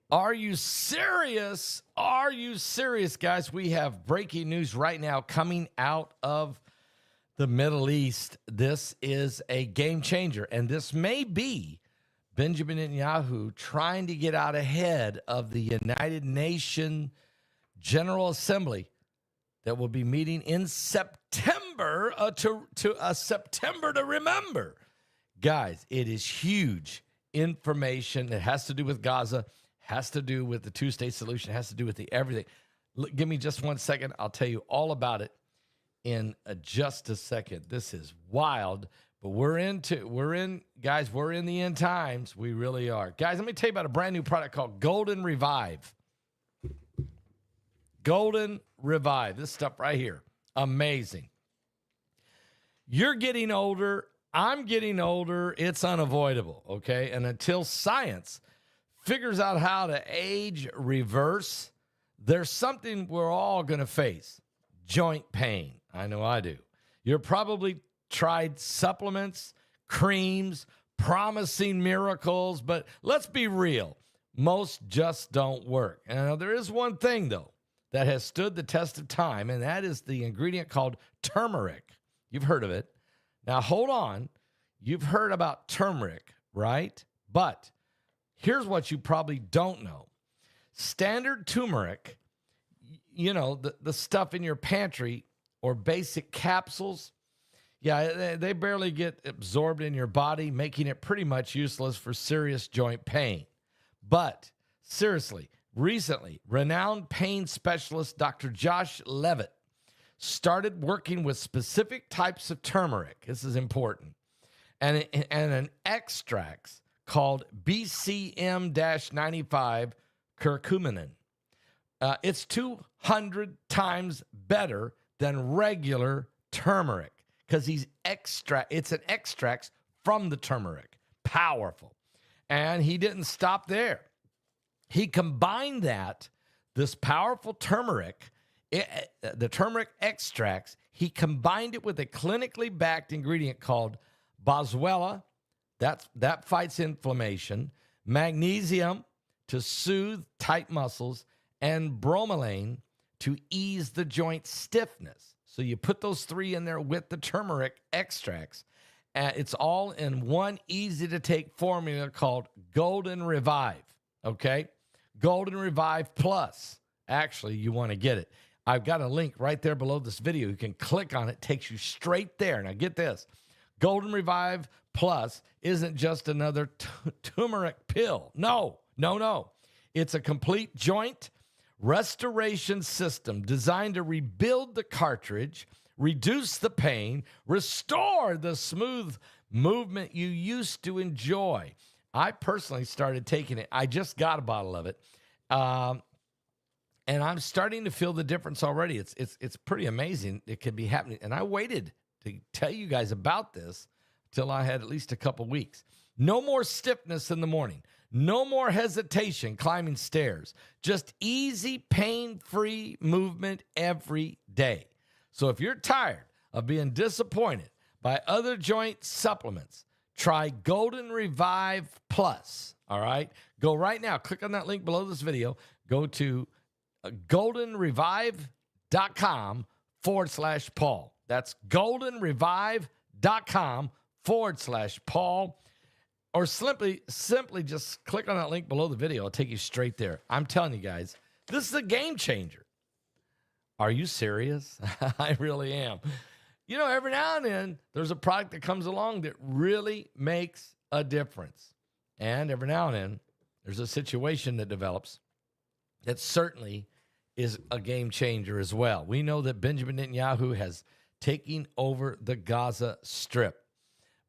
Are you serious? Are you serious, guys? We have breaking news right now coming out of the Middle East. This is a game changer, and this may be Benjamin Netanyahu trying to get out ahead of the United Nations General Assembly that will be meeting in September September to remember. Guys, it is huge information. It has to do with Gaza, has to do with the two-state solution, has to do with the everything. Give me just 1 second. I'll tell you all about it in just a second. This is wild, but we're in the end times. We really are. Guys, let me tell you about a brand new product called Golden Revive. Golden Revive. This stuff right here. Amazing. You're getting older. I'm getting older. It's unavoidable, okay? And until science figures out how to age reverse, there's something we're all going to face. Joint pain. I know I do. You're probably tried supplements, creams, promising miracles, but let's be real. Most just don't work. And there is one thing, though, that has stood the test of time, and that is the ingredient called turmeric. You've heard of it. Now, hold on. You've heard about turmeric, right? But here's what you probably don't know. Standard turmeric, you know, the stuff in your pantry or basic capsules, yeah, they barely get absorbed in your body, making it pretty much useless for serious joint pain. But seriously, recently, renowned pain specialist Dr. Josh Levitt started working with specific types of turmeric. This is important. And an extracts called BCM-95 curcumin. It's 200 times better than regular turmeric because it's an extract from the turmeric. Powerful. And he didn't stop there. He combined this powerful turmeric, the turmeric extracts, he combined it with a clinically backed ingredient called boswellia, that fights inflammation, magnesium to soothe tight muscles, and bromelain to ease the joint stiffness. So you put those three in there with the turmeric extracts, and it's all in one easy-to-take formula called Golden Revive, okay? Golden Revive Plus. Actually, you want to get it. I've got a link right there below this video. You can click on it. Takes you straight there. Now, get this. Golden Revive Plus isn't just another turmeric pill. No. It's a complete joint restoration system designed to rebuild the cartridge, reduce the pain, restore the smooth movement you used to enjoy. I personally started taking it. I just got a bottle of it. And I'm starting to feel the difference already. It's pretty amazing. It could be happening. And I waited to tell you guys about this till I had at least a couple weeks. No more stiffness in the morning. No more hesitation climbing stairs. Just easy, pain-free movement every day. So if you're tired of being disappointed by other joint supplements, try Golden Revive Plus, all right? Go right now. Click on that link below this video. Go to goldenrevive.com/Paul. That's goldenrevive.com/Paul. Or simply just click on that link below the video. It'll take you straight there. I'm telling you guys, this is a game changer. Are you serious? I really am. You know, every now and then, there's a product that comes along that really makes a difference. And every now and then, there's a situation that develops that certainly is a game changer as well. We know that Benjamin Netanyahu has taken over the Gaza Strip.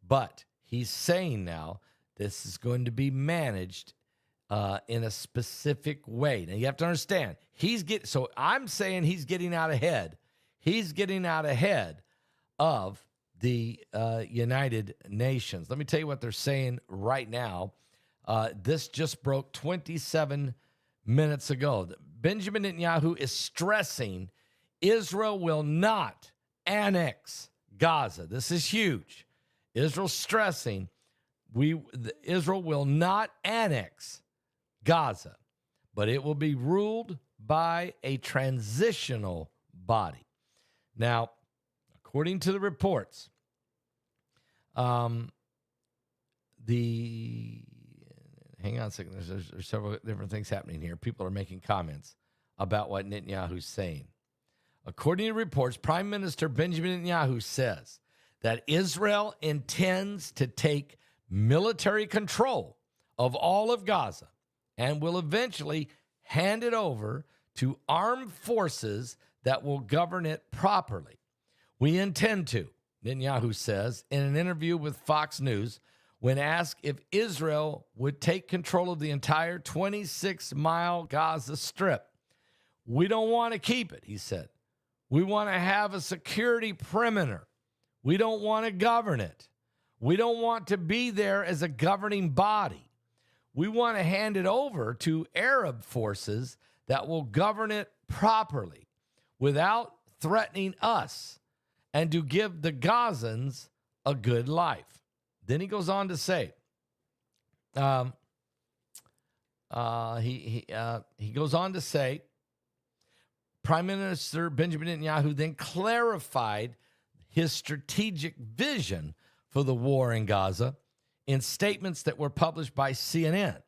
But he's saying now this is going to be managed in a specific way. Now, you have to understand, so I'm saying he's getting out ahead. He's getting out ahead of the United Nations. Let me tell you what they're saying right now. This just broke 27 minutes ago. Benjamin Netanyahu is stressing Israel will not annex Gaza. This is huge. Israel's stressing Israel will not annex Gaza. but it will be ruled by a transitional body. Now, according to the reports, hang on a second. There's several different things happening here. People are making comments about what Netanyahu's saying. According to reports, Prime Minister Benjamin Netanyahu says that Israel intends to take military control of all of Gaza and will eventually hand it over to armed forces that will govern it properly. We intend to, Netanyahu says in an interview with Fox News when asked if Israel would take control of the entire 26-mile Gaza Strip. We don't want to keep it, he said. We want to have a security perimeter. We don't want to govern it. We don't want to be there as a governing body. We want to hand it over to Arab forces that will govern it properly without threatening us and to give the Gazans a good life. Then he goes on to say, he goes on to say, Prime Minister Benjamin Netanyahu then clarified his strategic vision for the war in Gaza in statements that were published by CNN.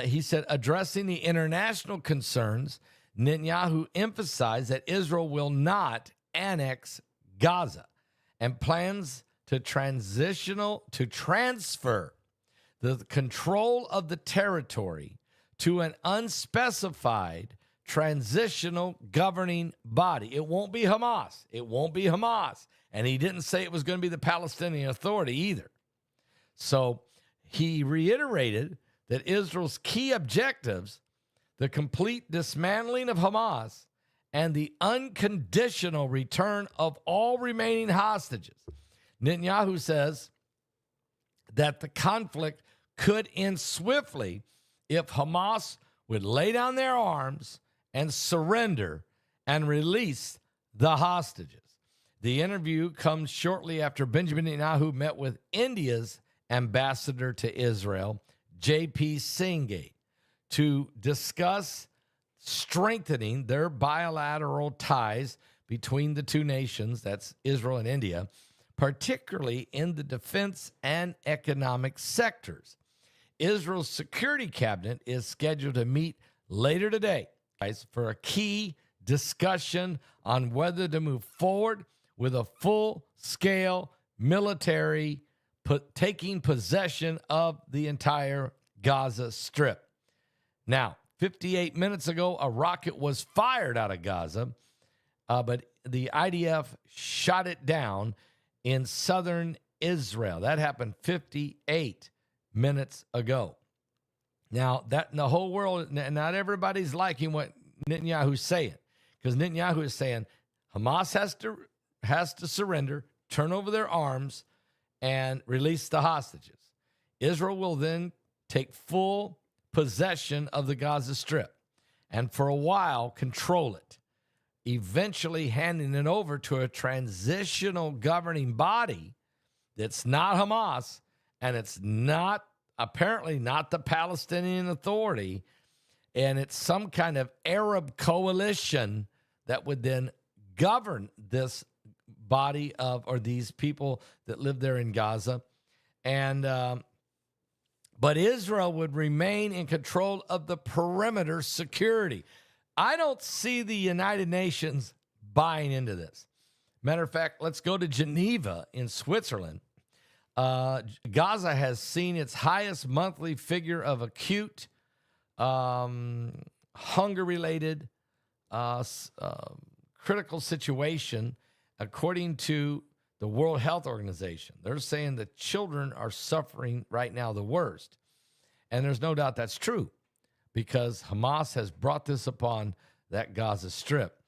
He said, addressing the international concerns, Netanyahu emphasized that Israel will not annex Gaza and plans to transfer the control of the territory to an unspecified transitional governing body. It won't be Hamas. It won't be Hamas. And he didn't say it was going to be the Palestinian Authority either. So he reiterated that Israel's key objectives, the complete dismantling of Hamas and the unconditional return of all remaining hostages. Netanyahu says that the conflict could end swiftly if Hamas would lay down their arms and surrender and release the hostages. The interview comes shortly after Benjamin Netanyahu met with India's ambassador to Israel, J.P. Singh, to discuss strengthening their bilateral ties between the two nations, that's Israel and India, particularly in the defense and economic sectors. Israel's security cabinet is scheduled to meet later today for a key discussion on whether to move forward with a full-scale military taking possession of the entire Gaza Strip. Now, 58 minutes ago, a rocket was fired out of Gaza, but the IDF shot it down in southern Israel. That happened 58 minutes ago. Now, that in the whole world, not everybody's liking what Netanyahu's saying, because Netanyahu is saying Hamas has to surrender, turn over their arms, and release the hostages. Israel will then take full possession of the Gaza Strip and for a while control it, eventually handing it over to a transitional governing body that's not Hamas and it's not, apparently not the Palestinian Authority, and it's some kind of Arab coalition that would then govern this body of, or these people that live there in Gaza. And but Israel would remain in control of the perimeter security. I don't see the United Nations buying into this. Matter of fact, let's go to Geneva in Switzerland. Gaza has seen its highest monthly figure of acute hunger-related critical situation, according to the World Health Organization. They're saying that children are suffering right now the worst. And there's no doubt that's true, because Hamas has brought this upon that Gaza Strip.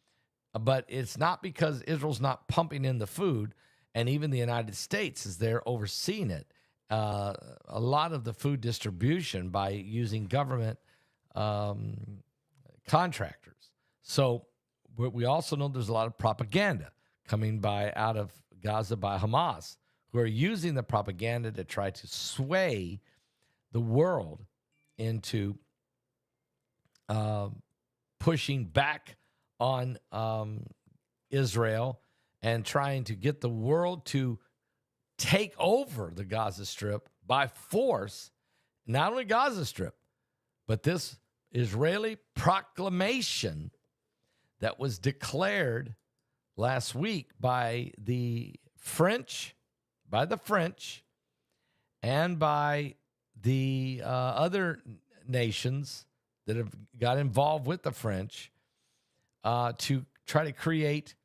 But it's not because Israel's not pumping in the food, and even the United States is there overseeing it. A lot of the food distribution by using government contractors. So we also know there's a lot of propaganda coming out of Gaza by Hamas, who are using the propaganda to try to sway the world into pushing back on Israel and trying to get the world to take over the Gaza Strip by force. Not only Gaza Strip, but this Israeli proclamation that was declared last week by the French, and by the other nations that have got involved with the French to try to create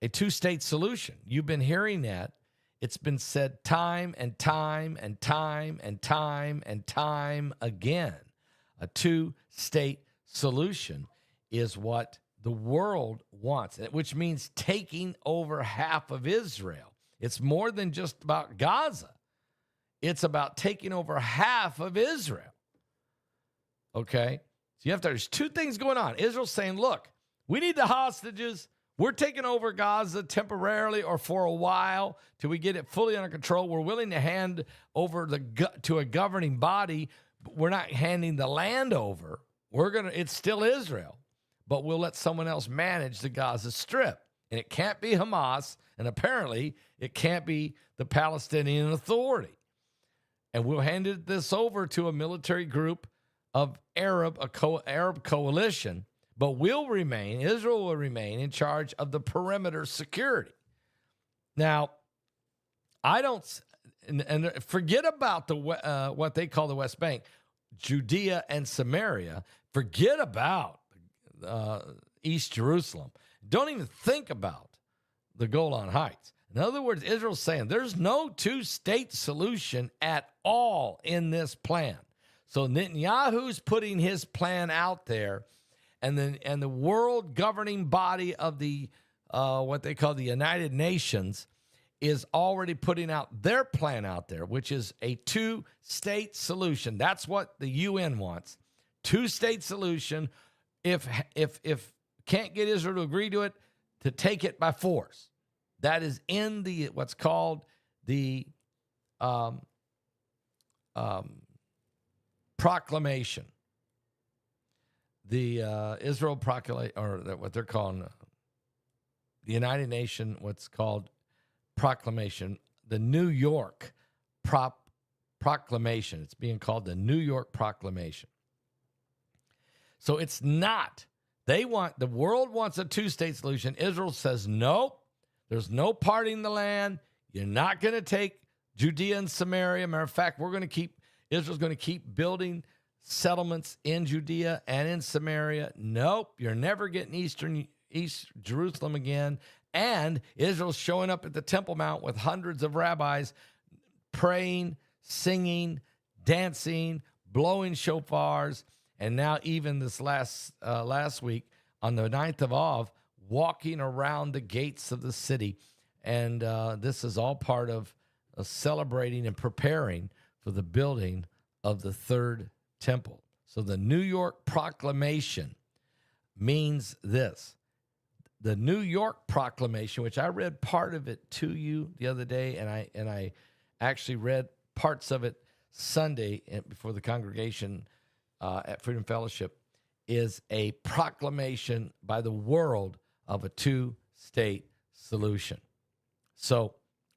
a two-state solution. You've been hearing that. It's been said time and time and time and time and time again. A two-state solution is what the world wants, which means taking over half of Israel. It's more than just about Gaza. It's about taking over half of Israel. Okay? So there's two things going on. Israel's saying, look, we need the hostages. We're taking over Gaza temporarily or for a while till we get it fully under control. We're willing to hand over to a governing body, but we're not handing the land over. It's still Israel, but we'll let someone else manage the Gaza Strip. And it can't be Hamas, and apparently it can't be the Palestinian Authority. And we'll hand this over to a military group of Arab coalition, but Israel will remain in charge of the perimeter security. Now, and forget about what they call the West Bank, Judea and Samaria. Forget about East Jerusalem. Don't even think about the Golan Heights. In other words, Israel's saying there's no two-state solution at all in this plan. So Netanyahu's putting his plan out there, and the world governing body of the what they call the United Nations is already putting out their plan out there, which is a two-state solution. That's what the UN wants. Two-state solution. If can't get Israel to agree to it, to take it by force. That is in the what's called the proclamation. The Israel proclamation, or what they're calling the United Nations, what's called proclamation, the New York proclamation. It's being called the New York Proclamation. So it's not. The world wants a two-state solution. Israel says, nope, there's no parting the land. You're not going to take Judea and Samaria. Matter of fact, Israel's going to keep building settlements in Judea and in Samaria. Nope, you're never getting East Jerusalem again. And Israel's showing up at the Temple Mount with hundreds of rabbis praying, singing, dancing, blowing shofars. And now even this last week, on the 9th of Av, walking around the gates of the city. And this is all part of celebrating and preparing for the building of the third temple. So the New York Proclamation means this. The New York Proclamation, which I read part of it to you the other day, and I actually read parts of it Sunday before the congregation at Freedom Fellowship, is a proclamation by the world of a two-state solution. So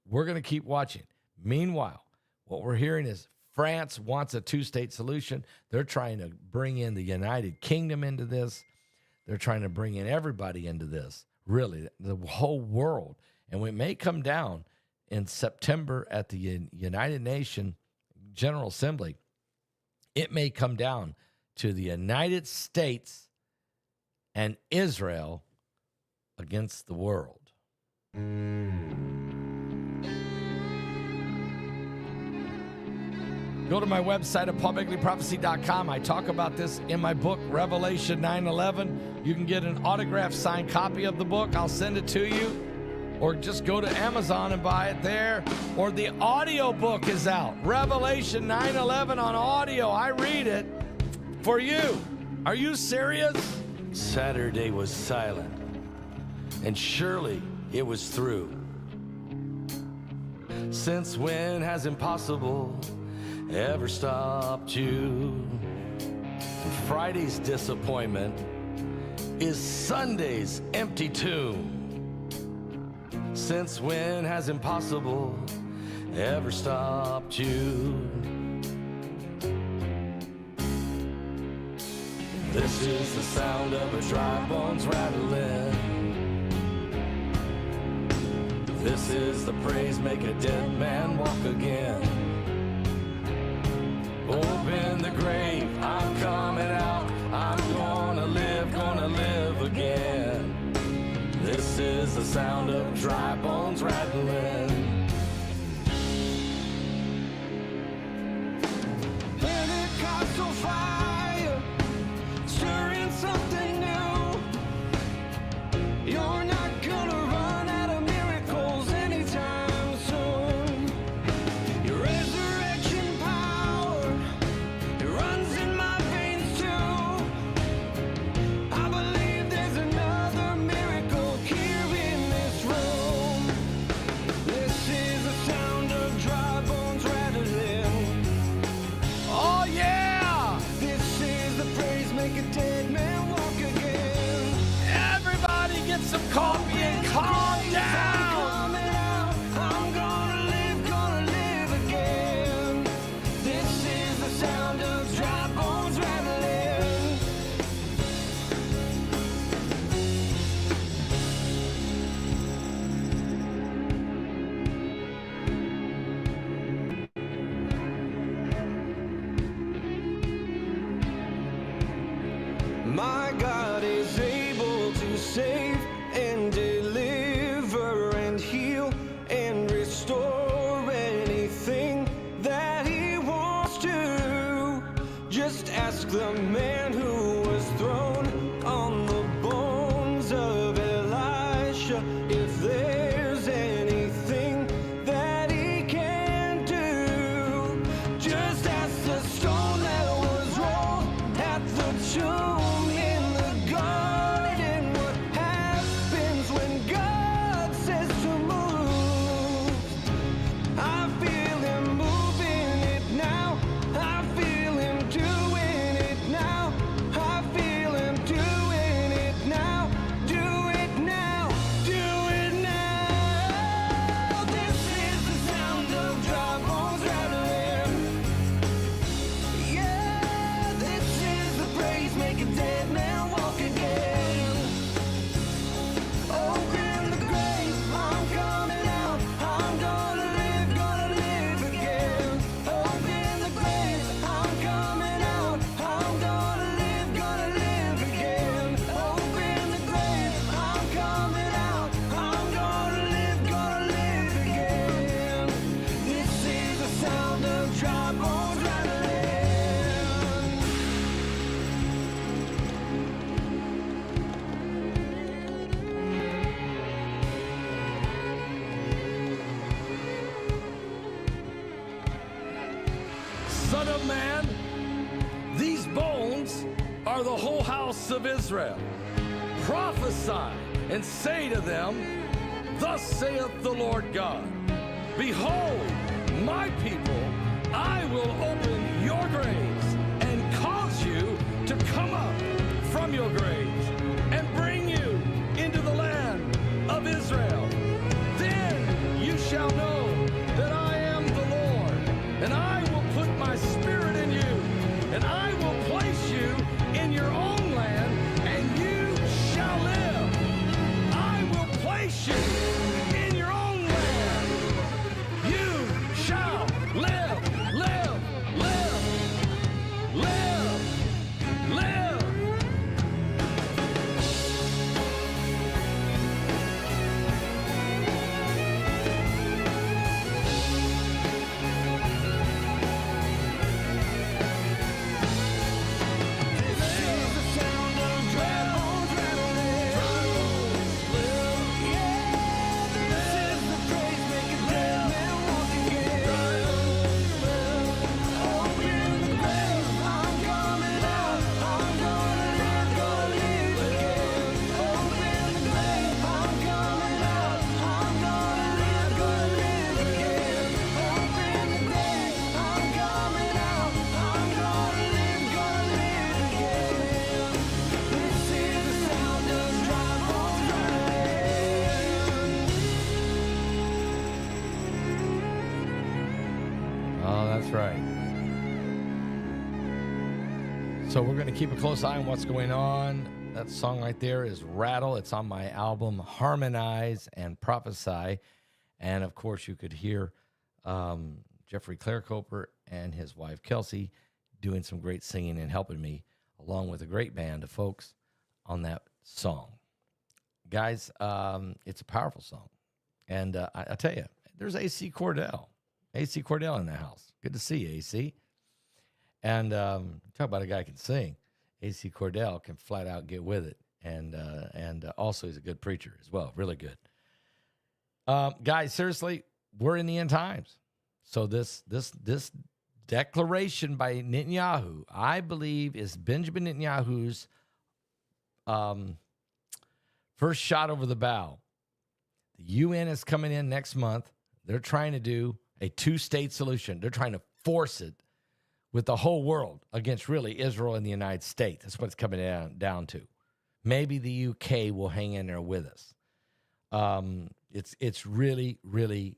we're going to keep watching. Meanwhile, what we're hearing is France wants a two-state solution. They're trying to bring in the United Kingdom into this. They're trying to bring in everybody into this, really, the whole world. And it may come down in September at the United Nations General Assembly. It may come down to the United States and Israel against the world. Go to my website at paulbegleyprophecy.com. I talk about this in my book, Revelation 9:11. You can get an autographed signed copy of the book. I'll send it to you. Or just go to Amazon and buy it there. Or the audio book is out. Revelation 9:11 on audio. I read it for you. Are you serious? Saturday was silent, and surely it was through. Since when has impossible ever stopped you? Friday's disappointment is Sunday's empty tomb. Since when has impossible ever stopped you? This is the sound of a dry bones rattling. This is the praise, make a dead man walk again. Open the grave, I'm coming out. I'm gonna live again. This is the sound of dry bones rattling. Pentecostal fire, stirring something new. You're not gonna run out of miracles anytime soon. Your resurrection power, it runs in my veins too. I believe there's another miracle here in this room. This is the sound of dry bones rattling. Oh yeah! This is the praise, make a dead man walk again. Everybody get some coffee and calm down. I'm gonna live again. This is the sound of dry bones rattling. My God is able to save and deliver and heal and restore anything that He wants to. Just ask the man who was thrown on the bones of Elisha if there's anything that he can do. Just ask the stone that was rolled at the tomb in the garden what happens when God says to move. I feel Him moving it now. I feel Him doing it now. I feel Him doing it now. Do it now. Do it now. This is the sound of dry bones rattling. Yeah, this is the praise, make a dead man walk again. Open the grave, I'm coming out. I'm gonna live again. Open the grave, I'm coming out. I'm gonna live again. Open the grave, I'm coming out. I'm gonna live again. This is the sound of dry bones rattling. Son of man, these bones are the whole house of Israel. Prophesy and say to them, thus saith the Lord God, behold, my people, I will open your graves and cause you to come up from your graves and bring you into the land of Israel. Then you shall know that I am the Lord, and I will put my spirit in you, and I will place you in your own land, and you shall live. I will place you in your own land. You shall live. That's right. So we're going to keep a close eye on what's going on. That song right there is Rattle. It's on my album Harmonize and Prophesy. And, of course, you could hear Jeffrey Clarecoper and his wife, Kelsey, doing some great singing and helping me, along with a great band of folks on that song. Guys, it's a powerful song. And I tell you, there's AC Cordell. AC Cordell in the house. Good to see you, AC. And talk about a guy who can sing. AC Cordell can flat out get with it. And also he's a good preacher as well. Really good. Guys, seriously, we're in the end times. So this declaration by Netanyahu, I believe, is Benjamin Netanyahu's first shot over the bow. The UN is coming in next month. They're trying to do a two-state solution. They're trying to force it with the whole world against really Israel and the United States. That's what it's coming down to. Maybe the UK will hang in there with us. It's really, really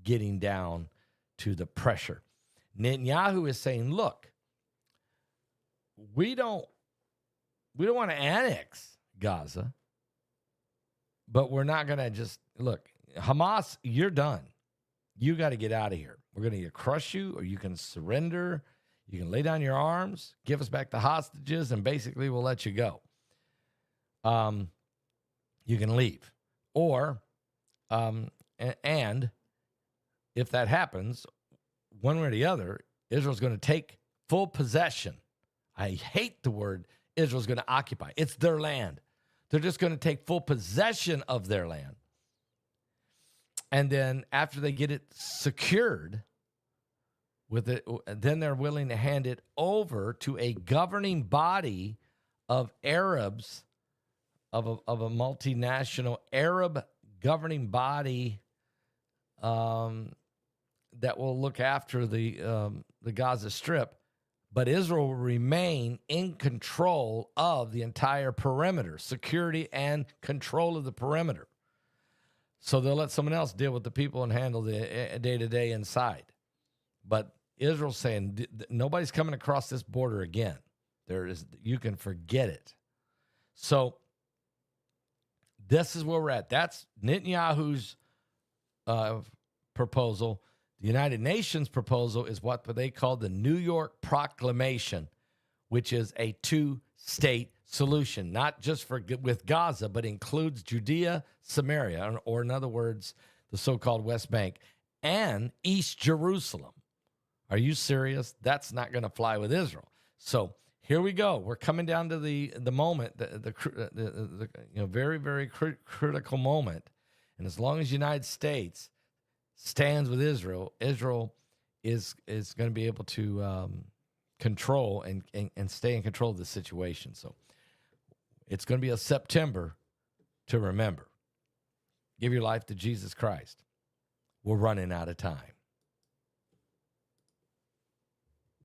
getting down to the pressure. Netanyahu is saying, look, we don't want to annex Gaza, but we're not going to just, look, Hamas, you're done. You got to get out of here. We're going to either crush you or you can surrender. You can lay down your arms, give us back the hostages, and basically we'll let you go. You can leave. Or, and if that happens, one way or the other, Israel's going to take full possession. I hate the word Israel's going to occupy. It's their land. They're just going to take full possession of their land. And then after they get it secured, with it, then they're willing to hand it over to a governing body of Arabs, of a multinational Arab governing body that will look after the Gaza Strip, but Israel will remain in control of the entire perimeter, security and control of the perimeter. So they'll let someone else deal with the people and handle the day-to-day inside. But Israel's saying nobody's coming across this border again. You can forget it. So this is where we're at. That's Netanyahu's proposal. The United Nations proposal is what they call the New York Proclamation, which is a two-state solution, not just with Gaza, but includes Judea, Samaria, or in other words, the so-called West Bank, and East Jerusalem. Are you serious? That's not going to fly with Israel. So here we go. We're coming down to the moment, the very, very critical moment. And as long as the United States stands with Israel, Israel is going to be able to control and stay in control of the situation. So it's going to be a September to remember. Give your life to Jesus Christ. We're running out of time.